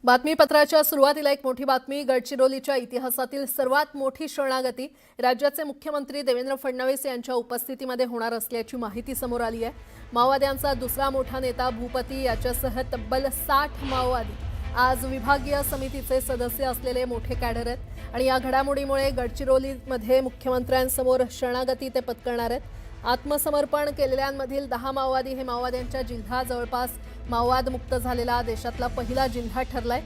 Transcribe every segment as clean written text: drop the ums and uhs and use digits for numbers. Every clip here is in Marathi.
बातमीपत्राच्या सुरुवातीला एक मोठी बातमी. गडचिरोलीच्या इतिहासातील सर्वात मोठी शरणागती राज्याचे मुख्यमंत्री देवेंद्र फडणवीस यांच्या उपस्थितीमध्ये होणार असल्याची माहिती समोर आली आहे. माओवाद्यांचा दुसरा मोठा नेता भूपती याच्यासह तब्बल 60 माओवादी आज विभागीय समितीचे सदस्य असलेले मोठे कॅडर आहेत आणि या घडामोडीमुळे गडचिरोलीमध्ये मुख्यमंत्र्यांसमोर शरणागती ते पत्करणार आहेत. आत्मसमर्पण केलेल्यांमधील 10 माओवादी हे माओवाद्यांच्या जिल्हा जवळपास माओवाद मुक्त झालेला देशातला पहिला जिल्हा ठरलाय.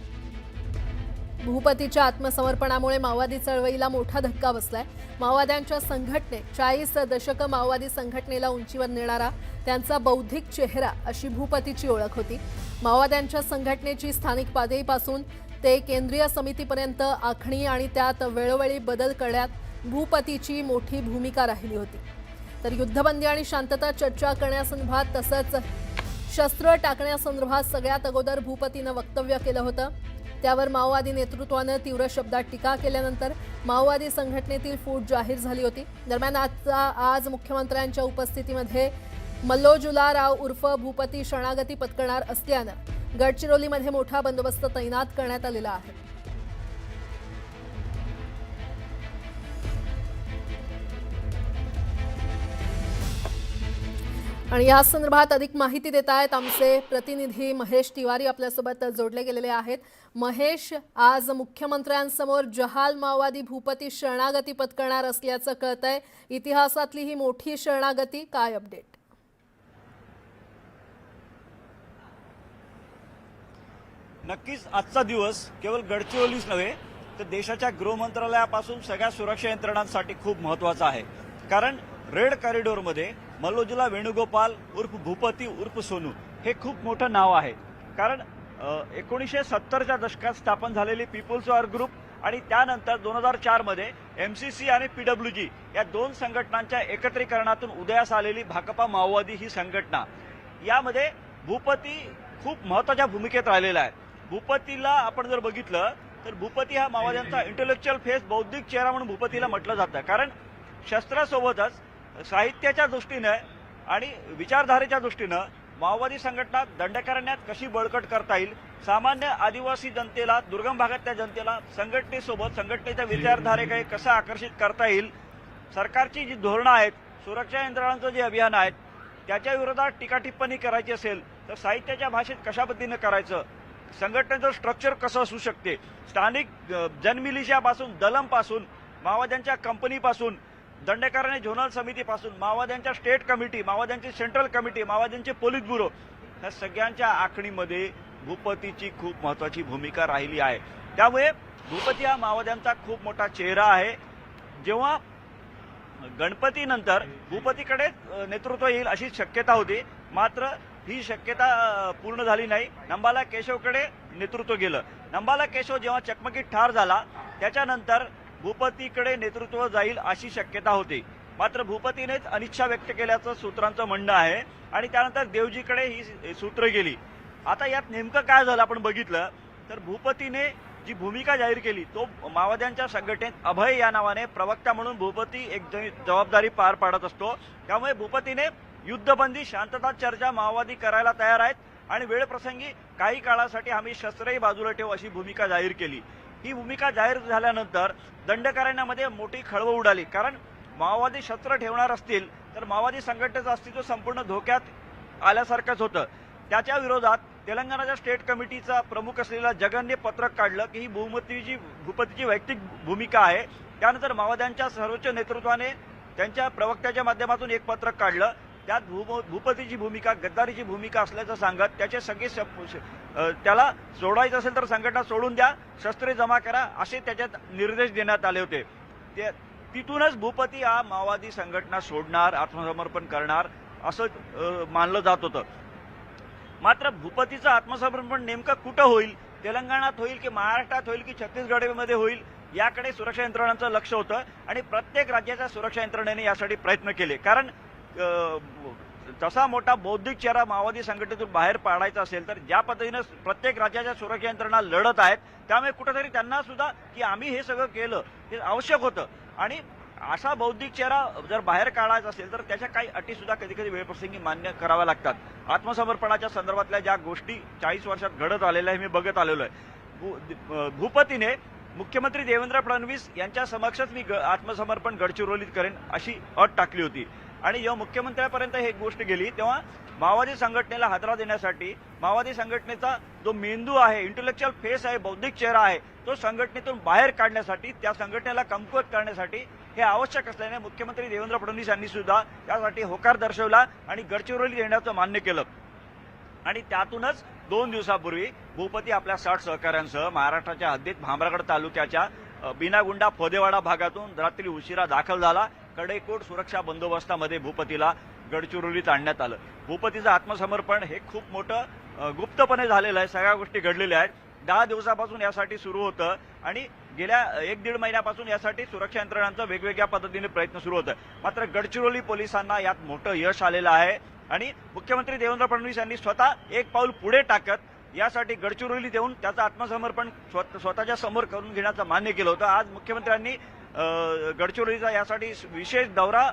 भूपतीच्या आत्मसमर्पणामुळे माओवादी चळवळीला मोठा धक्का बसलाय. माओवाद्यांच्या संघटनेत 40 दशकं माओवादी संघटनेला उंचीवर नेणारा त्यांचा बौद्धिक चेहरा अशी भूपतीची ओळख होती. माओवाद्यांच्या संघटनेची स्थानिक पातळीपासून ते केंद्रीय समितीपर्यंत आखणी आणि त्यात वेळोवेळी बदल करण्यात भूपतीची मोठी भूमिका राहिली होती. तर युद्धबंदी आणि शांतता चर्चा करण्यासंदर्भात तसंच शस्त्र टाकण्यासंदर्भात सगळ्यात अगोदर भूपतीनं वक्तव्य केलं होतं. त्यावर माओवादी नेतृत्वानं तीव्र शब्दात टीका केल्यानंतर माओवादी संघटनेतील फूट जाहीर झाली होती. दरम्यान आज मुख्यमंत्र्यांच्या उपस्थितीमध्ये मल्लोजुला राव उर्फ भूपती शरणागती पत्करणार असल्यानं गडचिरोलीमध्ये मोठा बंदोबस्त तैनात करण्यात आलेला आहे. आणि या संदर्भात अधिक माहिती देत आहेत आमचे प्रतिनिधी महेश तिवारी आपल्यासोबत जोडले गेलेले आहेत. महेश, आज मुख्यमंत्र्यांसमोर जहाल माओवादी भूपती शरणागती पत्करणार असल्याचं कळतंय. इतिहासातली ही मोठी शरणागती, काय अपडेट? नक्कीच आजचा दिवस केवळ गडचिरोलीच नव्हे तर देशाच्या गृह मंत्रालयापासून सगळ्या सुरक्षा यंत्रणांसाठी खूप महत्त्वाचा आहे. कारण रेड कॉरिडॉरमध्ये मल्लोजुला वेणुगोपाल उर्फ भूपती उर्फ सोनू हे खूप मोठं नाव आहे. कारण 1970च्या दशकात स्थापन झालेली पीपल्स वॉर ग्रुप आणि त्यानंतर 2004 मध्ये MCC आणि PWG या दोन संघटनांच्या एकत्रीकरणातून उदयास आलेली भाकपा माओवादी ही संघटना, यामध्ये भूपती खूप महत्त्वाच्या भूमिकेत राहिलेला आहे. भूपतीला आपण जर बघितलं तर भूपती हा माओवाद्यांचा इंटेलेक्च्युअल फेस, बौद्धिक चेहरा म्हणून भूपतीला म्हटलं जातं. कारण शस्त्रासोबतच साहित्याच्या दृष्टीनं आणि विचारधारेच्या दृष्टीनं माओवादी संघटना दंडकारण्यात कशी बळकट करता येईल, सामान्य आदिवासी जनतेला, दुर्गम भागातल्या जनतेला संघटनेसोबत संघटनेच्या विचारधारेकडे कसं आकर्षित करता येईल, सरकारची जी धोरणं आहेत, सुरक्षा यंत्रणांचं जे अभियान आहे त्याच्या विरोधात टीका टिप्पणी करायची असेल तर साहित्याच्या भाषेत कशा पद्धतीनं करायचं, संघटनेचं स्ट्रक्चर कसं असू शकते, स्थानिक जनमिलिशियापासून, दलमपासून, माओवाद्यांच्या कंपनीपासून, दंडकारण्य झोनल समितीपासून, माओवाद्यांच्या स्टेट कमिटी, माओवाद्यांची सेंट्रल कमिटी, माओवाद्यांचे पोलीस ब्युरो, या सगळ्यांच्या आखणीमध्ये भूपतीची खूप महत्त्वाची भूमिका राहिली आहे. त्यामुळे भूपती हा माओवाद्यांचा खूप मोठा चेहरा आहे. जेव्हा गणपतीनंतर भूपतीकडे नेतृत्व येईल अशी शक्यता होती, मात्र ही शक्यता पूर्ण झाली नाही. नंबाला केशवकडे नेतृत्व गेलं. नंबाला केशव जेव्हा चकमकीत ठार झाला त्याच्यानंतर भूपतीकडे नेतृत्व जाईल अशी शक्यता होती, मात्र भूपतीनेच अनिच्छा व्यक्त केल्याचं सूत्रांचं म्हणणं आहे आणि त्यानंतर देवजीकडे ही सूत्र गेली. आता यात नेमकं काय झालं आपण बघितलं तर भूपतीने जी भूमिका जाहीर केली तो माओवाद्यांच्या संघटनेत अभय या नावाने प्रवक्ता म्हणून भूपती एक जबाबदारी पार पाडत असतो. त्यामुळे भूपतीने युद्धबंदी, शांतता चर्चा माओवादी करायला तयार आहेत आणि वेळप्रसंगी काही काळासाठी आम्ही शस्त्रही बाजूला ठेवू अशी भूमिका जाहीर केली. ही भूमिका जाहीर झाल्यानंतर दंडकारण्यामध्ये मोठी खळबळ उडाली. कारण माओवादी शस्त्र ठेवणार असतील तर माओवादी संघटनेचं अस्तित्व संपूर्ण धोक्यात आल्यासारखंच होतं. त्याच्या विरोधात तेलंगणाच्या स्टेट कमिटीचा प्रमुख असलेला जगनने पत्रक काढलं की ही भूपतीची वैयक्तिक भूमिका आहे. त्यानंतर माओवाद्यांच्या सर्वोच्च नेतृत्वाने त्यांच्या प्रवक्त्याच्या माध्यमातून एक पत्रक काढलं. त्यात भूपतीची भूमिका गद्दारीची भूमिका असल्याचं सांगत त्याचे सगळे त्याला सोडायचं असेल तर संघटना सोडून द्या, शस्त्रे जमा करा असे त्याच्यात निर्देश देण्यात आले होते. तिथूनच भूपती हा माओवादी संघटना सोडणार, आत्मसमर्पण करणार असं मानलं जात होतं. मात्र भूपतीचं आत्मसमर्पण नेमकं कुठं होईल, तेलंगणात होईल की महाराष्ट्रात होईल की छत्तीसगडमध्ये होईल, याकडे सुरक्षा यंत्रणांचं लक्ष होतं आणि प्रत्येक राज्याच्या सुरक्षा यंत्रणेने यासाठी प्रयत्न केले. कारण तसा मोठा बौद्धिक चेहरा माओवादी संघटनेतून बाहेर पाडायचा असेल तर ज्या पद्धतीनं प्रत्येक राज्याच्या सुरक्षा यंत्रणा लढत आहेत, त्यामुळे कुठेतरी त्यांना सुद्धा की आम्ही हे सगळं केलं हे आवश्यक होतं आणि असा बौद्धिक चेहरा जर बाहेर काढायचा असेल तर त्याच्या काही अटी सुद्धा कधी कधी वेळप्रसंगी मान्य कराव्या लागतात. आत्मसमर्पणाच्या संदर्भातल्या ज्या गोष्टी 40 वर्षात घडत आलेल्या आहे मी बघत आलेलो आहे. भूपतीने मुख्यमंत्री देवेंद्र फडणवीस यांच्या समक्षच मी आत्मसमर्पण गडचिरोलीत करेन अशी अट टाकली होती. आणि जेव्हा मुख्यमंत्र्यापर्यंत ही गोष्ट गेली तेव्हा माओवादी संघटनेला हादरा देण्यासाठी, माओवादी संघटनेचा जो मेंदू आहे, इंटेलेक्च्युअल फेस आहे, बौद्धिक चेहरा आहे, तो संघटनेतून बाहेर काढण्यासाठी, त्या संघटनेला कमकुवत करण्यासाठी हे आवश्यक असल्याने मुख्यमंत्री देवेंद्र फडणवीस यांनी सुद्धा त्यासाठी होकार दर्शवला आणि गडचिरोली येण्याचं मान्य केलं. आणि त्यातूनच 2 दिवसापूर्वी भूपती आपल्या 60 सहकाऱ्यांसह महाराष्ट्राच्या हद्दीत भामरागड तालुक्याच्या बिनागुंडा फोदेवाडा भागातून रात्री उशिरा दाखल झाला. कडेकोट सुरक्षा बंदोबस्तामध्ये भूपतीला गडचिरोलीत आणण्यात आलं. भूपतीचं आत्मसमर्पण हे खूप मोठं गुप्तपणे झालेलं आहे. सगळ्या गोष्टी घडलेल्या आहेत. 10 दिवसापासून यासाठी सुरू होतं आणि गेल्या 1-1.5 महिन्यापासून यासाठी सुरक्षा यंत्रणांचा वेगवेगळ्या पद्धतीने प्रयत्न सुरू होतं. मात्र गडचिरोली पोलिसांना यात मोठं यश आलेलं आहे आणि मुख्यमंत्री देवेंद्र फडणवीस यांनी स्वतः एक पाऊल पुढे टाकत यासाठी गडचिरोलीत येऊन त्याचं आत्मसमर्पण स्वतःच्या समोर करून घेण्याचं मान्य केलं होतं. आज मुख्यमंत्र्यांनी गडचिरोलीचा यासाठी विशेष दौरा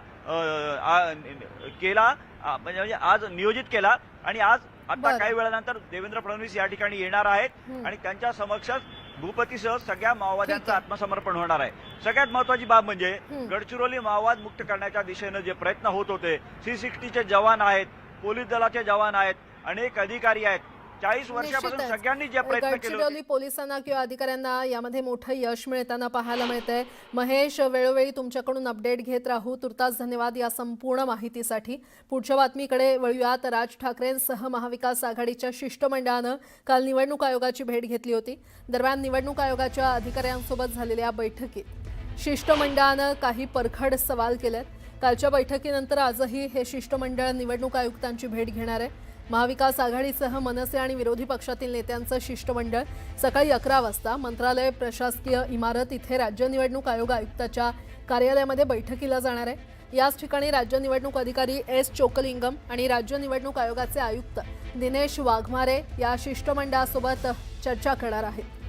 केला, म्हणजे आज नियोजित केला आणि आज आता काही वेळानंतर देवेंद्र फडणवीस या ठिकाणी येणार आहेत आणि त्यांच्या समक्षच भूपतीसह सगळ्या माओवाद्यांचं आत्मसमर्पण होणार आहे. सगळ्यात महत्वाची बाब म्हणजे गडचिरोली माओवाद मुक्त करण्याच्या दिशेने जे प्रयत्न होत होते, 360चे जवान आहेत, पोलीस दलाचे जवान आहेत, अनेक अधिकारी आहेत, 40 वर्षापासून सगळ्यांनी जे प्रयत्न केले, गडचिरोली पोलिसांना किंवा अधिकाऱ्यांना यामध्ये मोठं यश मिळताना पाहायला मिळतंय. महेश, वेळोवेळी तुमच्याकडून अपडेट घेत राहू. तुर्तास धन्यवाद या संपूर्ण माहितीसाठी. पुढच्या बातमीकडे वळूयात. राज ठाकरेंसह महाविकास आघाडीच्या शिष्टमंडळानं काल निवडणूक आयोगाची भेट घेतली होती. दरम्यान निवडणूक आयोगाच्या अधिकाऱ्यांसोबत झालेल्या बैठकीत शिष्टमंडळानं काही परखड सवाल केलेत. कालच्या बैठकीनंतर आजही हे शिष्टमंडळ निवडणूक आयुक्तांची भेट घेणार आहे. महाविकास आघाडीसह मनसे आणि विरोधी पक्षातील नेत्यांचं शिष्टमंडळ सकाळी 11 वाजता मंत्रालय प्रशासकीय इमारत इथे राज्य निवडणूक आयोग आयुक्ताच्या कार्यालयामध्ये बैठकीला जाणार आहे. याच ठिकाणी राज्य निवडणूक अधिकारी एस चोकलिंगम आणि राज्य निवडणूक आयोगाचे आयुक्त दिनेश वाघमारे या शिष्टमंडळासोबत चर्चा करणार आहेत.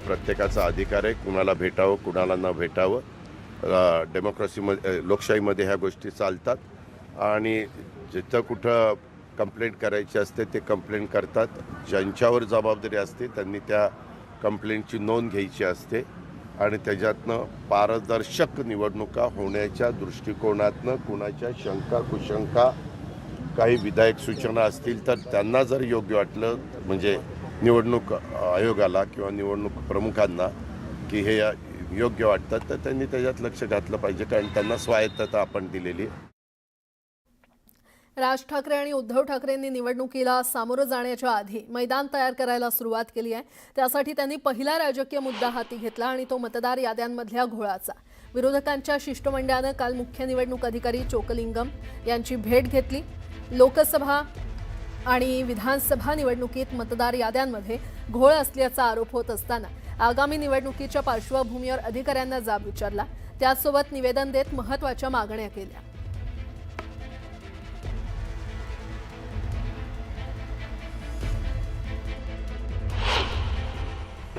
प्रत्येकाचा अधिकार आहे कुणाला भेटावं कुणाला न भेटावं. डेमोक्रेसीमध्ये, लोकशाहीमध्ये ह्या गोष्टी चालतात आणि जिथं कुठं कंप्लेंट करायची असते ते कंप्लेंट करतात. ज्यांच्यावर जबाबदारी असते त्यांनी त्या कंप्लेंटची नोंद घ्यायची असते आणि त्याच्यातनं पारदर्शक निवडणुका होण्याच्या दृष्टिकोनातनं कुणाच्या शंका कुशंका काही विधायक सूचना असतील तर त्यांना जर योग्य वाटलं, म्हणजे निवडणूक आयोगाला किंवा निवडणूक प्रमुखांना की हे योग्य वाटतात, तर त्यांनी त्याच्यात लक्ष घातलं पाहिजे, कारण त्यांना स्वायत्तता आपण दिलेली आहे. राज ठाकरे आणि उद्धव ठाकरेंनी निवडणुकीला सामोरं जाण्याच्या आधी मैदान तयार करायला सुरुवात केली आहे. त्यासाठी त्यांनी पहिला राजकीय मुद्दा हाती घेतला आणि तो मतदार याद्यांमधल्या घोळाचा. विरोधकांच्या शिष्टमंडळानं काल मुख्य निवडणूक अधिकारी चोकलिंगम यांची भेट घेतली. लोकसभा आणि विधानसभा निवडणुकीत मतदार याद्यांमध्ये घोळ असल्याचा आरोप होत असताना आगामी निवडणुकीच्या पार्श्वभूमीवर अधिकाऱ्यांना जाब विचारला. त्यासोबत निवेदन देत महत्त्वाच्या मागण्या केल्या.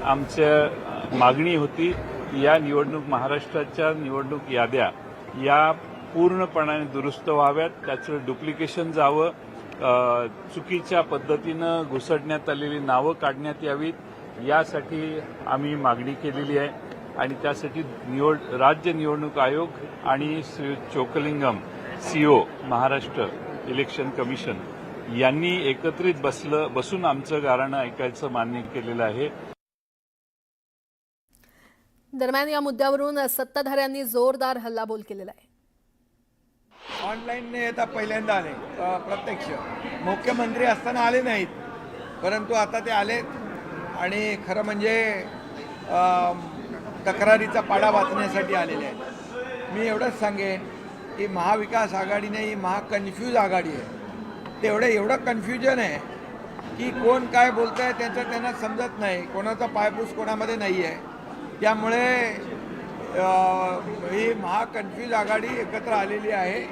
आमच्या मागणी होती या महाराष्ट्राच्या निवडणूक याद्या या पूर्णपणाने दुरुस्त व्हाव्यात, त्याचं डुप्लिकेशन जावं, चुकीच्या पद्धतीनं घुसडण्यात आलेली नावं काढण्यात यावीत, यासाठी आम्ही मागणी केलेली आहे. आणि त्यासाठी राज्य निवडणूक आयोग आणि Shri Chockalingam CO Maharashtra election commission यांनी एकत्रित बसून आमचं गाऱ्हाणं ऐकायचं मान्य केलेलं आहे. दरम्यान या मुद्द्यावरून सत्ताधाऱ्यांनी जोरदार हल्लाबोल केलेला आहे. ऑनलाईन ने आता पहिल्यांदा आले, प्रत्यक्ष मुख्यमंत्री असताना आले नाहीत, परंतु आता ते आलेत आणि खरं म्हणजे तक्रारीचा पाडा वाचण्यासाठी आलेले आहेत. मी एवढंच सांगेन की महाविकास आघाडीने ही महाकन्फ्यूज आघाडी आहे. ते एवढं कन्फ्युजन आहे की कोण काय बोलत आहे त्याचं त्यांना समजत नाही, कोणाचा पायपूस कोणामध्ये नाही आहे. त्यामुळे ही महाकन्फ्यूज आघाडी एकत्र आलेली आहे.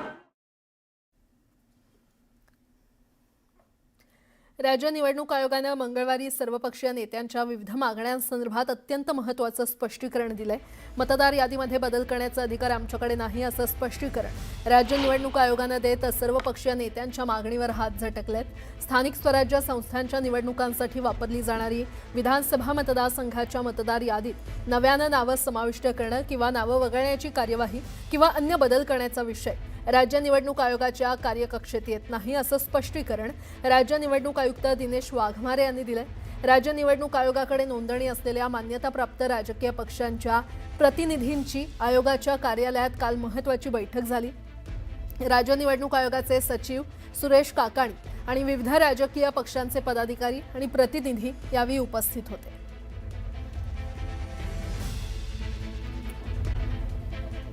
राज्य निवडणूक आयोगानं मंगळवारी सर्वपक्षीय नेत्यांच्या विविध मागण्यांसंदर्भात अत्यंत महत्त्वाचं स्पष्टीकरण दिलंय. मतदार यादीमध्ये बदल करण्याचा अधिकार आमच्याकडे नाही असं स्पष्टीकरण राज्य निवडणूक आयोगानं देत सर्वपक्षीय नेत्यांच्या मागणीवर हात झटकलेत. स्थानिक स्वराज्य संस्थांच्या निवडणुकांसाठी वापरली जाणारी विधानसभा मतदारसंघाच्या मतदार यादीत नव्यानं नावं समाविष्ट करणं किंवा नावं वगळण्याची कार्यवाही किंवा अन्य बदल करण्याचा विषय राज्य निवडणूक आयोगाच्या कार्यकक्षेत येत नाही असं स्पष्टीकरण राज्य निवडणूक आयुक्त दिनेश वाघमारे यांनी दिलंय. राज्य निवडणूक आयोगाकडे नोंदणी असलेल्या मान्यताप्राप्त राजकीय पक्षांच्या प्रतिनिधींची आयोगाच्या कार्यालयात काल महत्त्वाची बैठक झाली. राज्य निवडणूक आयोगाचे सचिव सुरेश काकाणी आणि विविध राजकीय पक्षांचे पदाधिकारी आणि प्रतिनिधी यावेळी उपस्थित होते.